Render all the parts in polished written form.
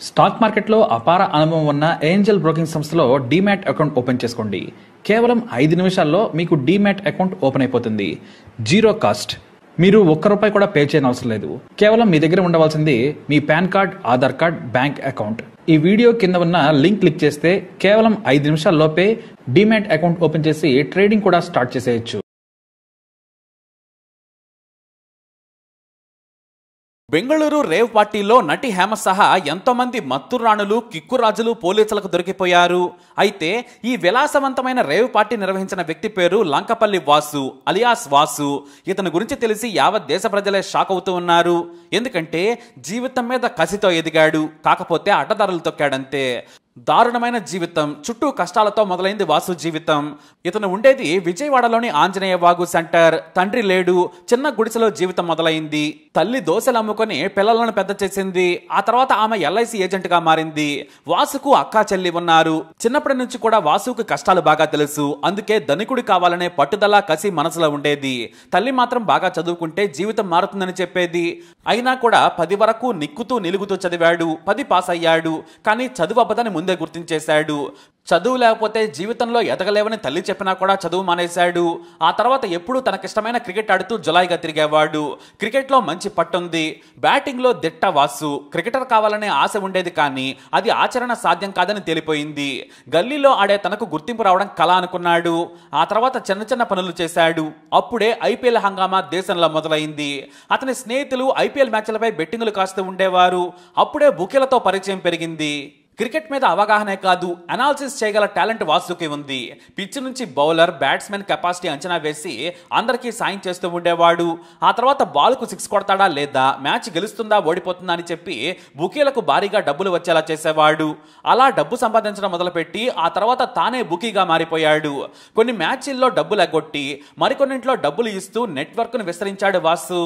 Stock మార్కెట్లో అపార అనుభవం ఉన్న ఏంజల్ బ్రోకింగ్ సంస్థలో డీమ్యాట్ అకౌంట్ ఓపెన్ చేసుకోండి. కేవలం 5 నిమిషాల్లో మీకు డీమ్యాట్ అకౌంట్ ఓపెన్ అయిపోతుంది. Zero cost. మీరు ₹1 కూడా పే చేయని అవసరం లేదు. కేవలం మీ దగ్గర ఉండవలసింది మీ pan card, Aadhaar card, bank account. ఈ వీడియో కింద ఉన్న లింక్ క్లిక్ చేస్తే కేవలం 5 నిమిషాల్లోపే డీమ్యాట్ అకౌంట్ ఓపెన్ చేసి ట్రేడింగ్ కూడా స్టార్ట్ చేసేయచ్చు. బెంగళూరు రేవ్ పార్టీలో నటి హేమ సహా ఎంతో మంది మత్తురాణులు, కిక్కురాజులు పోలీసులకు దొరికిపోయారు. అయితే ఈ విలాసవంతమైన రేవ్ పార్టీ నిర్వహించిన వ్యక్తి పేరు లంకపల్లి వాసు అలియాస్ వాసు. ఇతని గురించి తెలిసి యావత్ దేశ ప్రజలే షాక్ అవుతూ ఉన్నారు. ఎందుకంటే జీవితం మీద కసితో ఎదిగాడు, కాకపోతే అడ్డదారులు తొక్కాడంతే. దారుణమైన జీవితం, చుట్టూ కష్టాలతో మొదలైంది వాసు జీవితం. ఇతను ఉండేది విజయవాడలోని ఆంజనేయ వాగు సెంటర్. తండ్రి లేడు, చిన్న గుడిసెలో జీవితం మొదలైంది. తల్లి దోశలు అమ్ముకొని పిల్లలను పెద్ద చేసింది. ఆ తర్వాత ఆమె LIC ఏజెంట్ గా మారింది. వాసుకు అక్కా చెల్లి ఉన్నారు. చిన్నప్పటి నుంచి కూడా వాసుకు కష్టాలు బాగా తెలుసు. అందుకే ధనికుడి కావాలనే పట్టుదల, కసి మనసులో ఉండేది. తల్లి మాత్రం బాగా చదువుకుంటే జీవితం మారుతుందని చెప్పేది. అయినా కూడా 10 వరకు నిక్కుతూ నిలుగుతూ చదివాడు. 10 పాస్ అయ్యాడు. కానీ చదువు అబ్బదని ముందే గుర్తించేశాడు. చదువు లేకపోతే జీవితంలో ఎదగలేవని తల్లి చెప్పినా కూడా చదువు మానేశాడు. ఆ తర్వాత ఎప్పుడూ తనకిష్టమైన క్రికెట్ ఆడుతూ జులాయిగా తిరిగేవాడు. క్రికెట్లో మంచి పట్టుంది. బ్యాటింగ్లో దిట్ట వాసు. క్రికెటర్ కావాలనే ఆశ ఉండేది, కానీ అది ఆచరణ సాధ్యం కాదని తేలిపోయింది. గల్లీలో ఆడే తనకు గుర్తింపు రావడం కళ అనుకున్నాడు. ఆ తర్వాత చిన్న చిన్న పనులు చేశాడు. అప్పుడే IPL హంగామా దేశంలో మొదలైంది. అతని స్నేహితులు IPL మ్యాచ్లపై బెట్టింగులు కాస్తూ ఉండేవారు. అప్పుడే బుకీలతో పరిచయం పెరిగింది. క్రికెట్ మీద అవగాహనే కాదు, అనాలిసిస్ చేయగల టాలెంట్ వాసుకి ఉంది. పిచ్ నుంచి బౌలర్, బ్యాట్స్మెన్ కెపాసిటీ అంచనా వేసి అందరికీ సాయం చేస్తూ ఉండేవాడు. ఆ తర్వాత బాల్కు 6 కొడతాడా లేదా, మ్యాచ్ గెలుస్తుందా ఓడిపోతుందా అని చెప్పి బుకీలకు భారీగా డబ్బులు వచ్చేలా చేసేవాడు. అలా డబ్బు సంపాదించడం మొదలుపెట్టి ఆ తర్వాత తానే బుకీగా మారిపోయాడు. కొన్ని మ్యాచ్ల్లో డబ్బులు ఎగ్గొట్టి మరికొన్నింట్లో డబ్బులు ఇస్తూ నెట్వర్క్ను విస్తరించాడు వాసు.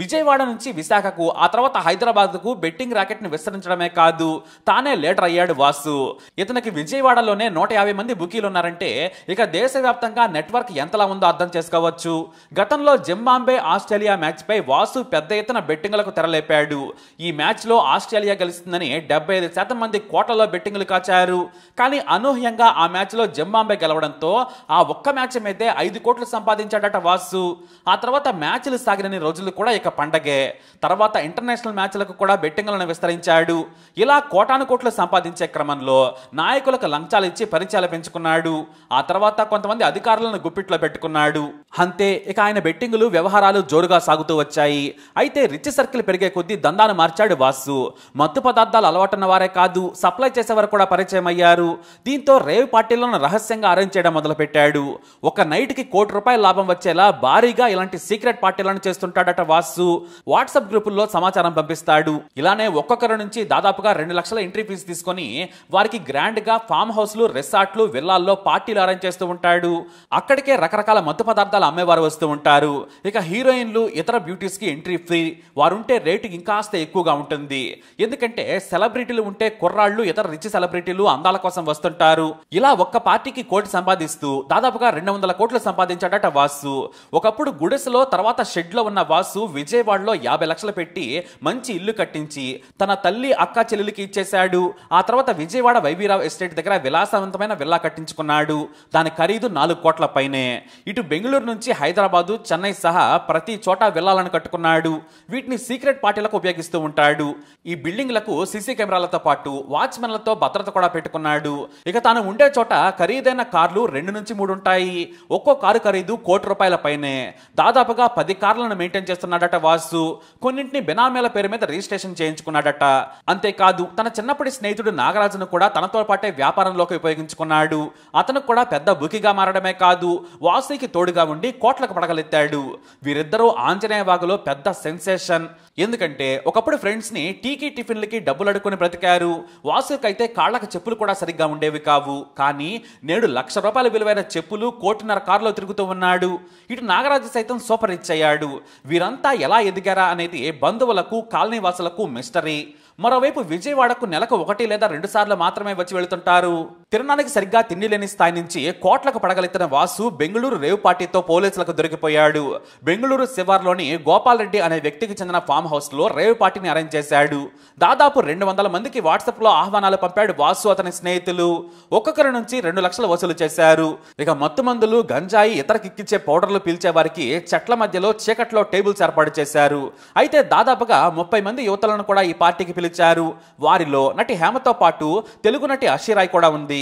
విజయవాడ నుంచి విశాఖకు, ఆ తర్వాత హైదరాబాద్కు బెట్టింగ్ ర్యాకెట్ని విస్తరించడమే కాదు, తానే లీడర్ అయ్యాడు వాసు. ఇతనికి విజయవాడలోనే 150 మంది బుకీలు ఉన్నారంటే ఇక దేశవ్యాప్తంగా నెట్వర్క్ ఎంతలా ఉందో అర్థం చేసుకోవచ్చు. గతంలో జింబాబ్వే ఆస్ట్రేలియా మ్యాచ్పై వాసు పెద్ద ఎత్తున బెట్టింగులకు తెరలేపాడు. ఈ మ్యాచ్లో ఆస్ట్రేలియా గెలుస్తుందని 75% మంది కోట్లలో బెట్టింగులు కాచారు. కానీ అనూహ్యంగా ఆ మ్యాచ్లో జింబాబ్వే గెలవడంతో ఆ ఒక్క మ్యాచ్ మీదే 5 కోట్లు సంపాదించాడట వాసు. ఆ తర్వాత మ్యాచ్లు సాగినన్ని రోజులు కూడా పండగే. తర్వాత ఇంటర్నేషనల్ మ్యాచ్లకు కూడా బెట్టింగులను విస్తరించాడు. ఇలా కోటాను కోట్లు సంపాదించే క్రమంలో నాయకులకు లంచాలు ఇచ్చి పరిచయాలు పెంచుకున్నాడు. ఆ తర్వాత కొంతమంది అధికారులను గుప్పిట్లో పెట్టుకున్నాడు. అంతే, ఇక ఆయన బెట్టింగులు వ్యవహారాలు జోరుగా సాగుతూ వచ్చాయి. అయితే రిచ్ సర్కిల్ పెరిగే కొద్దీ దందాను మార్చాడు వాసు. మత్తు పదార్థాలు అలవాటున్న వారే కాదు, సప్లై చేసేవారు కూడా పరిచయం అయ్యారు. దీంతో రేవ్ పార్టీలను రహస్యంగా అరేంజ్ చేయడం మొదలుపెట్టాడు. ఒక నైట్కి ₹1 లాభం వచ్చేలా భారీగా ఇలాంటి సీక్రెట్ పార్టీలను చేస్తుంటాడట వాసు. వాట్సాప్ గ్రూపుల్లో సమాచారం పంపిస్తాడు. ఇలానే ఒక్కొక్కరి నుంచి దాదాపుగా 2 లక్షల ఎంట్రీ ఫీజు తీసుకొని వారికి గ్రాండ్ గా ఫామ్ హౌస్లు, రిసార్ట్లు, విల్లాల్లో పార్టీలు అరేంజ్ చేస్తూ ఉంటాడు. అక్కడికే రకరకాల మత్తు పదార్థాలు అమ్మేవారు వస్తూ ఉంటారు. ఇక హీరోయిన్లు, ఇతర బ్యూటీస్ కి ఎంట్రీ ఫ్రీ. వారుంటే రేటు ఇంకాస్త ఎక్కువగా ఉంటుంది. ఎందుకంటే సెలబ్రిటీలు ఉంటే కుర్రాళ్ళు, ఇతర రిచ్ సెలబ్రిటీలు అందాల కోసం వస్తుంటారు. ఇలా ఒక్క పార్టీకి కోటి సంపాదిస్తూ దాదాపుగా 200 కోట్లు సంపాదించాడట వాసు. ఒకప్పుడు గుడిసెలో, తర్వాత షెడ్ లో ఉన్న వాసు విజయవాడలో 50 లక్షలు పెట్టి మంచి ఇల్లు కట్టించి తన తల్లి, అక్క, చెల్లెలికి ఇచ్చేశాడు. ఆ తర్వాత విజయవాడ వైవీరావు ఎస్టేట్ దగ్గర విలాసవంతమైన విల్లా కట్టించుకున్నాడు. దాని ఖరీదు 4 కోట్ల పైనే. ఇటు బెంగళూరు నుంచి హైదరాబాదు, చెన్నై సహా ప్రతి చోట విల్లాలను కట్టుకున్నాడు. వీటిని సీక్రెట్ పార్టీలకు ఉపయోగిస్తూ ఉంటాడు. ఈ బిల్డింగ్లకు CC కెమెరాలతో పాటు వాచ్మెన్లతో భద్రత కూడా పెట్టుకున్నాడు. ఇక తాను ఉండే చోట ఖరీదైన కార్లు 2 నుంచి 3 ఉంటాయి. ఒక్కో కారు ఖరీదు ₹1 పైనే. దాదాపుగా 10 కార్లను మెయింటైన్ చేస్తున్నాడట వాసు. కొన్నింటిని బినామీల పేరు మీద రిజిస్ట్రేషన్ చేయించుకున్నాడట. అంతేకాదు తన చిన్నప్పటి స్నేహితుడు నాగరాజును కూడా తనతో పాటే వ్యాపారంలోకి ఉపయోగించుకున్నాడు. అతను కూడా పెద్ద బుకిగా మారడమే కాదు, వాసుకి తోడుగా ఉండి కోట్లకు పడగలెత్తాడు. వీరిద్దరూ ఆంజనేయ వాగులో పెద్ద సెన్సేషన్. ఎందుకంటే ఒకప్పుడు ఫ్రెండ్స్ ని టీకి, టిఫిన్లకి డబ్బులు అడుక్కుని బ్రతికారు. వాసుకైతే కాళ్లకు చెప్పులు కూడా సరిగ్గా ఉండేవి కావు. కానీ నేడు ₹1,00,000 విలువైన చెప్పులు, 1,50,00,000 కారులో తిరుగుతూ ఉన్నాడు. ఇటు నాగరాజు సైతం సూపర్ రిచ్ అయ్యాడు. వీరంతా ఎలా ఎదిగారా అనేది బంధువులకు, కాలనీ వాసులకు మిస్టరీ. మరోవైపు విజయవాడకు నెలకు 1 లేదా 2 సార్లు మాత్రమే వచ్చి వెళుతుంటారు. తినడానికి సరిగ్గా తిండి లేని స్థాయి నుంచి కోట్లకు పడగలెత్తిన వాసు బెంగళూరు రేవ్ పార్టీతో పోలీసులకు దొరికిపోయాడు. బెంగళూరు శివార్లోని గోపాల్ రెడ్డి అనే వ్యక్తికి చెందిన ఫామ్ హౌస్ లో రేవ్ పార్టీని అరేంజ్ చేశాడు. దాదాపు 200 మందికి వాట్సాప్ లో ఆహ్వానాలు పంపాడు వాసు అతని స్నేహితులు. ఒక్కొక్కరి నుంచి 2 లక్షలు వసూలు చేశారు. ఇక మత్తు మందులు, గంజాయి, ఇతర కిక్కిచ్చే పౌడర్లు పీల్చే వారికి చెట్ల మధ్యలో చీకట్లో టేబుల్స్ ఏర్పాటు చేశారు. అయితే దాదాపుగా 30 మంది యువతలను కూడా ఈ పార్టీకి పిలిచారు. వారిలో నటి హేమతో పాటు తెలుగు నటి అషిరాయ్ కూడా ఉంది.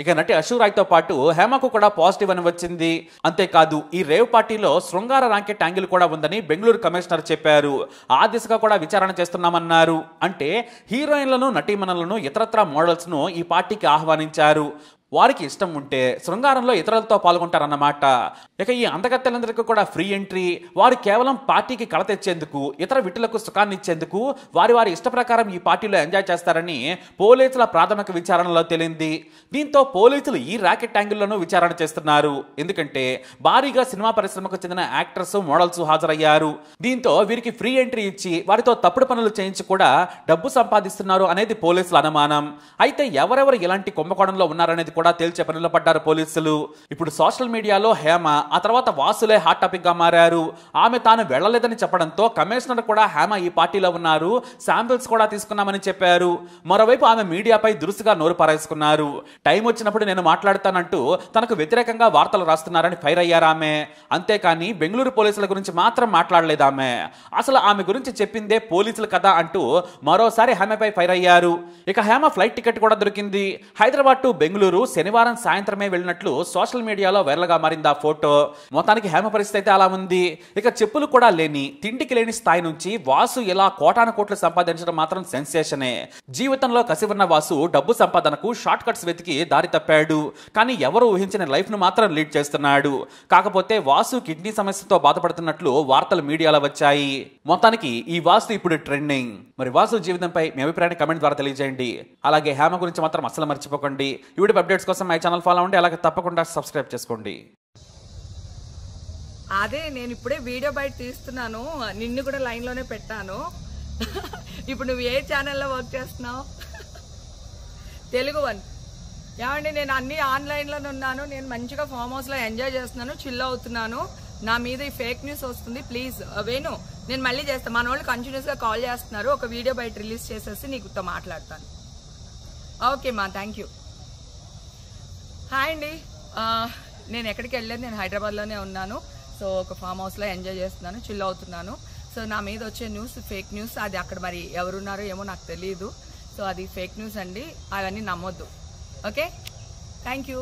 ఇక నటి అషిరాయ్తో పాటు హేమకు కూడా పాజిటివ్ అని వచ్చింది. అంతేకాదు ఈ రేవ్ పార్టీలో శృంగార రాకెట్ యాంగిల్ కూడా ఉందని బెంగళూరు కమిషనర్ చెప్పారు. ఆ దిశగా కూడా విచారణ చేస్తున్నామన్నారు. అంటే హీరోయిన్లను, నటీమణులను, ఇతరత్రా మోడల్స్ ను ఈ పార్టీకి ఆహ్వానించారు. వారికి ఇష్టం ఉంటే శృంగారంలో ఇతరులతో పాల్గొంటారన్నమాట. ఇక ఈ అందగత్తెలందరికీ కూడా ఫ్రీ ఎంట్రీ. వారు కేవలం పార్టీకి కళ తెచ్చేందుకు, ఇతర విటులకు సుఖాన్ని ఇచ్చేందుకు వారి వారి ఇష్ట ప్రకారం ఈ పార్టీలో ఎంజాయ్ చేస్తారని పోలీసుల ప్రాథమిక విచారణలో తేలింది. దీంతో పోలీసులు ఈ ర్యాకెట్ యాంగిల్లోనూ విచారణ చేస్తున్నారు. ఎందుకంటే భారీగా సినిమా పరిశ్రమకు చెందిన యాక్టర్స్, మోడల్స్ హాజరయ్యారు. దీంతో వీరికి ఫ్రీ ఎంట్రీ ఇచ్చి వారితో తప్పుడు పనులు చేయించి కూడా డబ్బు సంపాదిస్తున్నారు అనేది పోలీసుల అనుమానం. అయితే ఎవరెవరు ఇలాంటి కుంభకోణంలో ఉన్నారనేది కూడా తేల్చే పనిలో పడ్డారు పోలీసులు. ఇప్పుడు సోషల్ మీడియాలో హేమ, ఆ తర్వాత వాసులే హాట్ టాపిక్ గా మారారు. ఆమె తాను వెళ్లలేదని చెప్పడంతో కమిషనర్ కూడా హేమ ఈ పార్టీలో ఉన్నారు, శాంపిల్స్ కూడా తీసుకున్నామని చెప్పారు. మరోవైపు ఆమె మీడియాపై దురుసుగా నోరు పారేసుకున్నారు. టైం వచ్చినప్పుడు నేను మాట్లాడతానంటూ తనకు వ్యతిరేకంగా వార్తలు రాస్తున్నారని ఫైర్ అయ్యారు ఆమె. అంతేకాని బెంగళూరు పోలీసుల గురించి మాత్రం మాట్లాడలేదు ఆమె. అసలు ఆమె గురించి చెప్పిందే పోలీసులు కదా అంటూ మరోసారి హేమపై ఫైర్ అయ్యారు. ఇక హేమ ఫ్లైట్ టికెట్ కూడా దొరికింది. హైదరాబాద్ టు బెంగళూరు శనివారం సాయంత్రమే వెళ్ళినట్లు సోషల్ మీడియాలో వైరల్ గా మారింది ఆ ఫోటో. మొత్తానికి హేమ పరిస్థితి అయితే అలా ఉంది. ఇక చెప్పులు కూడా లేని, తిండికి లేని స్థాయి నుంచి వాసు ఇలా కోటాను కోట్లు సంపాదించడం మాత్రం సెన్సేషనే. జీవితంలో కసి ఉన్న వాసు డబ్బు సంపాదనకు షార్ట్ కట్స్ వెతికి దారి తప్పాడు. కానీ ఎవరు ఊహించిన లైఫ్ ను మాత్రం లీడ్ చేస్తున్నాడు. కాకపోతే వాసు కిడ్నీ సమస్యతో బాధపడుతున్నట్లు వార్తలు మీడియాలో వచ్చాయి. మొత్తానికి ఈ వాసు ఇప్పుడు ట్రెండింగ్. మరి వాసు జీవితంపై మీ అభిప్రాయాన్ని కమెంట్ ద్వారా తెలియజేయండి. అలాగే హేమ గురించి మాత్రం అస్సలు మర్చిపోకండి. యూట్యూబ్ అప్డేట్స్ కోసం మై ఛానల్ ఫాలో అవ్వండి. అలాగే తప్పకుండా సబ్స్క్రైబ్ చేసుకోండి. అదే నేను ఇప్పుడే వీడియో బయట తీస్తున్నాను, నిన్ను కూడా లైన్ లోనే పెట్టాను. ఇప్పుడు నువ్వు ఏ ఛానల్లో వర్క్ చేస్తున్నావు? తెలుగు వన్. ఏమండి, నేను అన్ని ఆన్లైన్లోనే ఉన్నాను. నేను మంచిగా ఫామ్ హౌస్లో ఎంజాయ్ చేస్తున్నాను, చిల్ అవుతున్నాను. నా మీద ఈ ఫేక్ న్యూస్ వస్తుంది. ప్లీజ్ వేణు, నేను మళ్ళీ చేస్తాను. మన వాళ్ళు కంటిన్యూస్గా కాల్ చేస్తున్నారు. ఒక వీడియో బయట రిలీజ్ చేసేసి నీకుతో మాట్లాడతాను. ఓకే మా, థ్యాంక్ యూ. హాయ్ అండి, నేను ఎక్కడికి వెళ్ళలేదు, నేను హైదరాబాద్లోనే ఉన్నాను. సో ఒక ఫామ్ హౌస్లో ఎంజాయ్ చేస్తున్నాను, చిల్ అవుతున్నాను. సో నా మీద వచ్చే న్యూస్ ఫేక్ న్యూస్. అది అక్కడ మరి ఎవరున్నారో ఏమో నాకు తెలియదు. సో అది ఫేక్ న్యూస్ అండి, అవన్నీ నమ్మొద్దు. Okay, thank you.